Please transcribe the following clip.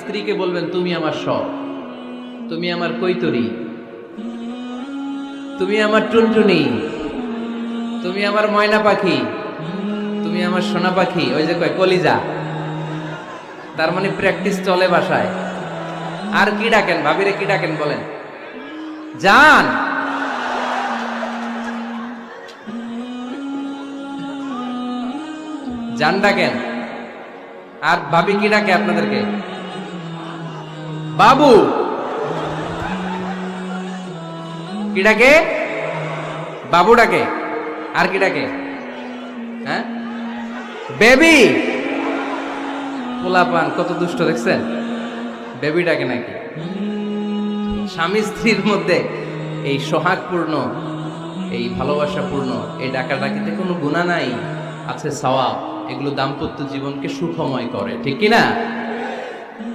স্ত্রীকে বলবেন তুমি আমার সব, তুমি আমার কৈতরি, তুমি আমার টুনটুনি, তুমি আমার ময়না পাখি, তুমি আমার সোনা পাখি, ওই যে কয় কলিজা। তার মানে প্র্যাকটিস চলে বাসায়। আর কি ডাকেন ভাবিরে, কি ডাকেন বলেন? জান। জান ডাকেন। আর ভাবি কি ডাকে আপনাদেরকে? বাবু। কি ডাকে? বাবু ডাকে। আর কি ডাকে? হ্যাঁ, বেবি। পোলাপান কত দুষ্ট দেখছেন, বেবি ডাকে নাকি? স্বামী স্ত্রীর মধ্যে এই সোহাগপূর্ণ, এই ভালোবাসাপূর্ণ এই ডাকাডাকিতে কোনো গুনাহ নাই, আছে সওয়াব। এগুলো দাম্পত্য জীবনকে সুখময় করে, ঠিক কিনা?